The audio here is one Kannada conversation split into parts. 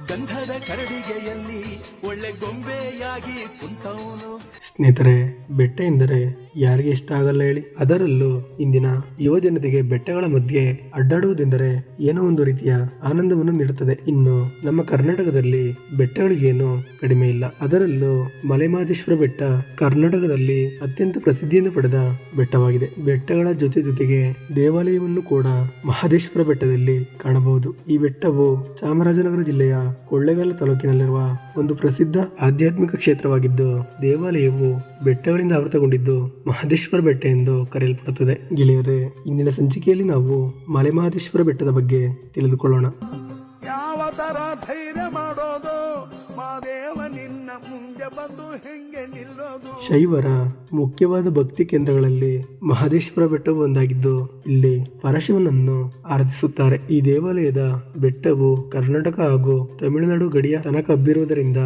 ಗಂಧದ ಕರಡಿಗೆಯಲ್ಲಿ ಒಳ್ಳೆ ಗೊಂಬೆಯಾಗಿ ಕುಂತವನು. ಸ್ನೇಹಿತರೆ, ಬೆಟ್ಟ ಎಂದರೆ ಯಾರಿಗೆ ಇಷ್ಟ ಆಗಲ್ಲ ಹೇಳಿ? ಅದರಲ್ಲೂ ಇಂದಿನ ಯುವ ಜನತೆಗೆ ಬೆಟ್ಟಗಳ ಮಧ್ಯೆ ಅಡ್ಡಾಡುವುದೆಂದರೆ ಏನೋ ಒಂದು ರೀತಿಯ ಆನಂದವನ್ನು ನೀಡುತ್ತದೆ. ಇನ್ನು ನಮ್ಮ ಕರ್ನಾಟಕದಲ್ಲಿ ಬೆಟ್ಟಗಳಿಗೇನು ಕಡಿಮೆ ಇಲ್ಲ. ಅದರಲ್ಲೂ ಮಲೆಮಹದೇಶ್ವರ ಬೆಟ್ಟ ಕರ್ನಾಟಕದಲ್ಲಿ ಅತ್ಯಂತ ಪ್ರಸಿದ್ಧಿಯನ್ನು ಪಡೆದ ಬೆಟ್ಟವಾಗಿದೆ. ಬೆಟ್ಟಗಳ ಜೊತೆಗೆ ದೇವಾಲಯವನ್ನು ಕೂಡ ಮಹದೇಶ್ವರ ಬೆಟ್ಟದಲ್ಲಿ ಕಾಣಬಹುದು. ಈ ಬೆಟ್ಟವು ಚಾಮರಾಜನಗರ ಜಿಲ್ಲೆಯ ಕೊಳ್ಳೇಗಾಲ ತಾಲೂಕಿನಲ್ಲಿರುವ ಒಂದು ಪ್ರಸಿದ್ಧ ಆಧ್ಯಾತ್ಮಿಕ ಕ್ಷೇತ್ರವಾಗಿದ್ದು, ದೇವಾಲಯವು ಬೆಟ್ಟಗಳಿಂದ ಆವೃತಗೊಂಡಿದ್ದು ಮಹದೇಶ್ವರ ಬೆಟ್ಟ ಎಂದು ಕರೆಯಲ್ಪಡುತ್ತದೆ. ಗೆಳೆಯರೇ, ಇಂದಿನ ಸಂಚಿಕೆಯಲ್ಲಿ ನಾವು ಮಲೆಮಹದೇಶ್ವರ ಬೆಟ್ಟದ ಬಗ್ಗೆ ತಿಳಿದುಕೊಳ್ಳೋಣ. ಯಾವ ತರ ಧೈರ್ಯ ಮಾಡೋದು, ಮಾದೇವ ನಿನ್ನ ಮುಂದೆ ಬಂದು ಹೆಂಗೆ ನಿಲ್ಲೋದು. ಶೈವರ ಮುಖ್ಯವಾದ ಭಕ್ತಿ ಕೇಂದ್ರಗಳಲ್ಲಿ ಮಹದೇಶ್ವರ ಬೆಟ್ಟವು ಒಂದಾಗಿದ್ದು, ಇಲ್ಲಿ ಪರಶಿವನನ್ನು ಆರಾಧಿಸುತ್ತಾರೆ. ಈ ದೇವಾಲಯದ ಬೆಟ್ಟವು ಕರ್ನಾಟಕ ಹಾಗೂ ತಮಿಳುನಾಡು ಗಡಿಯ ತನಕ ಹಬ್ಬಿರುವುದರಿಂದ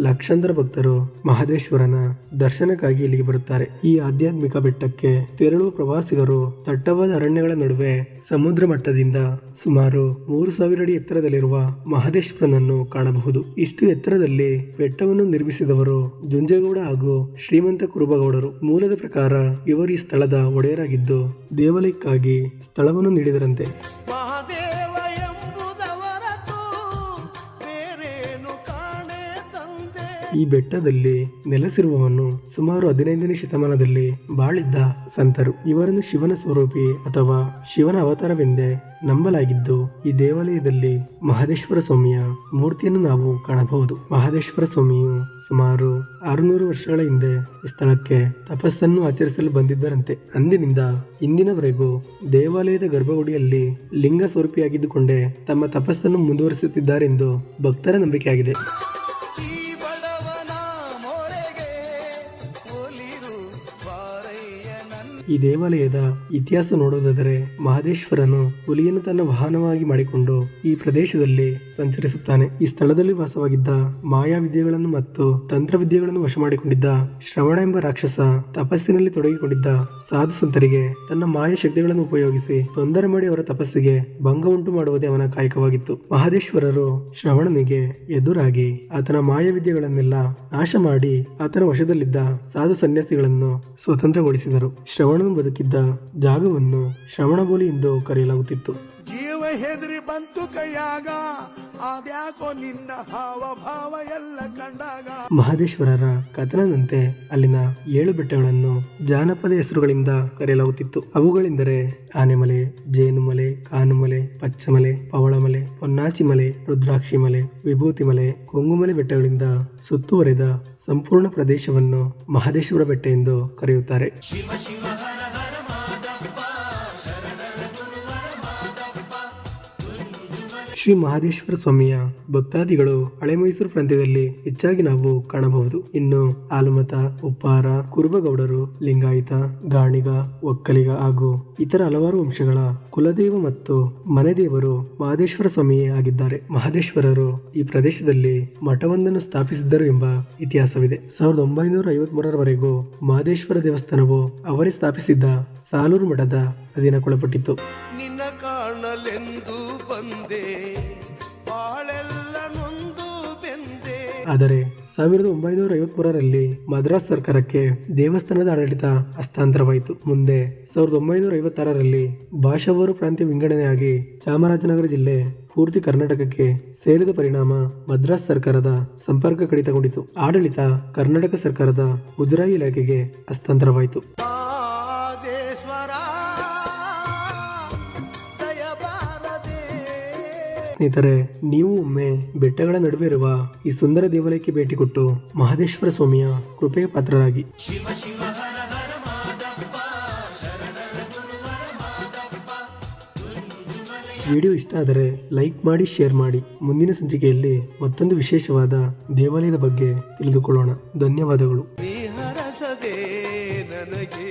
ಲಕ್ಷಾಂತರ ಭಕ್ತರು ಮಹದೇಶ್ವರನ ದರ್ಶನಕ್ಕಾಗಿ ಇಲ್ಲಿಗೆ ಬರುತ್ತಾರೆ. ಈ ಆಧ್ಯಾತ್ಮಿಕ ಬೆಟ್ಟಕ್ಕೆ ತೆರಳುವ ಪ್ರವಾಸಿಗರು ದಟ್ಟವಾದ ಅರಣ್ಯಗಳ ನಡುವೆ ಸಮುದ್ರ ಮಟ್ಟದಿಂದ ಸುಮಾರು 3000 ಅಡಿ ಎತ್ತರದಲ್ಲಿರುವ ಮಹದೇಶ್ವರನನ್ನು ಕಾಣಬಹುದು. ಇಷ್ಟು ಎತ್ತರದಲ್ಲಿ ಬೆಟ್ಟವನ್ನು ನಿರ್ಮಿಸಿದವರು ಜುಂಜೇಗೌಡ ಹಾಗೂ ಶ್ರೀಮಂತ ಕುರುಬಗೌಡರು. ಮೂಲದ ಪ್ರಕಾರ ಇವರು ಈ ಸ್ಥಳದ ಒಡೆಯರಾಗಿದ್ದು ದೇವಾಲಯಕ್ಕಾಗಿ ಸ್ಥಳವನ್ನು ನೀಡಿದರಂತೆ. ಮಹಾದೇವ ಎಂಬುದವರತು ಬೇರೇನು ಕಾಣೆ ತಂದೆ. ಈ ಬೆಟ್ಟದಲ್ಲಿ ನೆಲೆಸಿರುವವನು ಸುಮಾರು 15ನೇ ಶತಮಾನದಲ್ಲಿ ಬಾಳಿದ್ದ ಸಂತರು. ಇವರನ್ನು ಶಿವನ ಸ್ವರೂಪಿ ಅಥವಾ ಶಿವನ ಅವತಾರವೆಂದೇ ನಂಬಲಾಗಿದ್ದು, ಈ ದೇವಾಲಯದಲ್ಲಿ ಮಹದೇಶ್ವರ ಸ್ವಾಮಿಯ ಮೂರ್ತಿಯನ್ನು ನಾವು ಕಾಣಬಹುದು. ಮಹದೇಶ್ವರ ಸ್ವಾಮಿಯು ಸುಮಾರು 600 ವರ್ಷಗಳ ಹಿಂದೆ ಈ ಸ್ಥಳಕ್ಕೆ ತಪಸ್ಸನ್ನು ಆಚರಿಸಲು ಬಂದಿದ್ದರಂತೆ. ಅಂದಿನಿಂದ ಇಂದಿನವರೆಗೂ ದೇವಾಲಯದ ಗರ್ಭಗುಡಿಯಲ್ಲಿ ಲಿಂಗ ಸ್ವರೂಪಿಯಾಗಿದ್ದುಕೊಂಡೇ ತಮ್ಮ ತಪಸ್ಸನ್ನು ಮುಂದುವರಿಸುತ್ತಿದ್ದಾರೆಂದು ಭಕ್ತರ ನಂಬಿಕೆಯಾಗಿದೆ. ಈ ದೇವಾಲಯದ ಇತಿಹಾಸ ನೋಡುವುದಾದರೆ, ಮಹದೇಶ್ವರನು ಹುಲಿಯನ್ನು ತನ್ನ ವಾಹನವಾಗಿ ಮಾಡಿಕೊಂಡು ಈ ಪ್ರದೇಶದಲ್ಲಿ ಸಂಚರಿಸುತ್ತಾನೆ. ಈ ಸ್ಥಳದಲ್ಲಿ ವಾಸವಾಗಿದ್ದ ಮಾಯಾವಿದ್ಯೆಗಳನ್ನು ಮತ್ತು ತಂತ್ರವಿದ್ಯೆಗಳನ್ನು ವಶ ಮಾಡಿಕೊಂಡಿದ್ದ ಶ್ರವಣ ಎಂಬ ರಾಕ್ಷಸ ತಪಸ್ಸಿನಲ್ಲಿ ತೊಡಗಿಕೊಂಡಿದ್ದ ಸಾಧು ಸಂತರಿಗೆ ತನ್ನ ಮಾಯ ಶಕ್ತಿಗಳನ್ನು ಉಪಯೋಗಿಸಿ ತೊಂದರೆ ಮಾಡಿ ಅವರ ತಪಸ್ಸಿಗೆ ಭಂಗ ಉಂಟು ಮಾಡುವುದೇ ಅವನ ಕಾಯಕವಾಗಿತ್ತು. ಮಹದೇಶ್ವರರು ಶ್ರವಣನಿಗೆ ಎದುರಾಗಿ ಆತನ ಮಾಯವಿದ್ಯೆಗಳನ್ನೆಲ್ಲ ನಾಶ ಮಾಡಿ ಆತನ ವಶದಲ್ಲಿದ್ದ ಸಾಧು ಸನ್ಯಾಸಿಗಳನ್ನು ಸ್ವತಂತ್ರಗೊಳಿಸಿದರು. ಶ್ರವಣನು ಬದುಕಿದ್ದ ಜಾಗವನ್ನು ಶ್ರವಣಬೋಲಿ ಎಂದು ಕರೆಯಲಾಗುತ್ತಿತ್ತು. ಜೀವ ಹೆದರಿ ಬಂತು ಕೈಯಾಗ, ಅದ್ಯಾಕೋ ನಿನ್ನ ಹಾವ ಭಾವ ಎಲ್ಲ ಕಂಡಾಗ. ಮಹದೇಶ್ವರರ ಕಥನದಂತೆ ಅಲ್ಲಿನ 7 ಬೆಟ್ಟಗಳನ್ನು ಜಾನಪದ ಹೆಸರುಗಳಿಂದ ಕರೆಯಲಾಗುತ್ತಿತ್ತು. ಅವುಗಳೆಂದರೆ ಆನೆಮಲೆ, ಜೇನುಮಲೆ, ಕಾನುಮಲೆ, ಪಚ್ಚಮಲೆ, ಪವಳಮಲೆ, ಪೊನ್ನಾಚಿಮಲೆ, ರುದ್ರಾಕ್ಷಿಮಲೆ, ವಿಭೂತಿಮಲೆ, ಕೊಂಗುಮಲೆ ಬೆಟ್ಟಗಳಿಂದ ಸುತ್ತುವರೆದ ಸಂಪೂರ್ಣ ಪ್ರದೇಶವನ್ನು ಮಹದೇಶ್ವರ ಬೆಟ್ಟ ಎಂದು ಕರೆಯುತ್ತಾರೆ. ಶ್ರೀ ಮಹದೇಶ್ವರ ಸ್ವಾಮಿಯ ಭಕ್ತಾದಿಗಳು ಹಳೆ ಮೈಸೂರು ಪ್ರಾಂತ್ಯದಲ್ಲಿ ಹೆಚ್ಚಾಗಿ ನಾವು ಕಾಣಬಹುದು. ಇನ್ನು ಆಲಮತ, ಉಪ್ಪಾರ, ಕುರುಬಗೌಡರು, ಲಿಂಗಾಯತ, ಗಾಣಿಗ, ಒಕ್ಕಲಿಗ ಹಾಗೂ ಇತರ ಹಲವಾರು ವಂಶಗಳ ಕುಲದೇವ ಮತ್ತು ಮನೆದೇವರು ಮಹದೇಶ್ವರ ಸ್ವಾಮಿಯೇ ಆಗಿದ್ದಾರೆ. ಮಹದೇಶ್ವರರು ಈ ಪ್ರದೇಶದಲ್ಲಿ ಮಠವೊಂದನ್ನು ಸ್ಥಾಪಿಸಿದ್ದರು ಎಂಬ ಇತಿಹಾಸವಿದೆ. 1953ರವರೆಗೂ ಮಹದೇಶ್ವರ ದೇವಸ್ಥಾನವು ಅವರೇ ಸ್ಥಾಪಿಸಿದ್ದ ಸಾಲೂರು ಮಠದ ಅಧೀನಕ್ಕೊಳಪಟ್ಟಿತ್ತು. ನಿನ್ನ ಕಾಣಲೆಂದು ಬಂದೆ, ಬಾಳೆಲ್ಲ ನೊಂದು ಬೆಂದೆ. ಆದರೆ 1953ರಲ್ಲಿ ಮದ್ರಾಸ್ ಸರ್ಕಾರಕ್ಕೆ ದೇವಸ್ಥಾನದ ಆಡಳಿತ ಹಸ್ತಾಂತರವಾಯಿತು. ಮುಂದೆ 1956ರಲ್ಲಿ ಭಾಷಾವಾರು ಪ್ರಾಂತ್ಯ ವಿಂಗಡಣೆಯಾಗಿ ಚಾಮರಾಜನಗರ ಜಿಲ್ಲೆ ಪೂರ್ತಿ ಕರ್ನಾಟಕಕ್ಕೆ ಸೇರಿದ ಪರಿಣಾಮ ಮದ್ರಾಸ್ ಸರ್ಕಾರದ ಸಂಪರ್ಕ ಕಡಿತಗೊಂಡಿತು. ಆಡಳಿತ ಕರ್ನಾಟಕ ಸರ್ಕಾರದ ಮುಜರಾಯಿ ಇಲಾಖೆಗೆ ಹಸ್ತಾಂತರವಾಯಿತು. ಸ್ನೇಹಿತರೆ, ನೀವು ಒಮ್ಮೆ ಬೆಟ್ಟಗಳ ನಡುವೆ ಇರುವ ಈ ಸುಂದರ ದೇವಾಲಯಕ್ಕೆ ಭೇಟಿ ಕೊಟ್ಟು ಮಹದೇಶ್ವರ ಸ್ವಾಮಿಯ ಕೃಪೆಗೆ ಪಾತ್ರರಾಗಿ. ವಿಡಿಯೋ ಇಷ್ಟ ಆದರೆ ಲೈಕ್ ಮಾಡಿ, ಶೇರ್ ಮಾಡಿ. ಮುಂದಿನ ಸಂಚಿಕೆಯಲ್ಲಿ ಮತ್ತೊಂದು ವಿಶೇಷವಾದ ದೇವಾಲಯದ ಬಗ್ಗೆ ತಿಳಿದುಕೊಳ್ಳೋಣ. ಧನ್ಯವಾದಗಳು. ನನಗೆ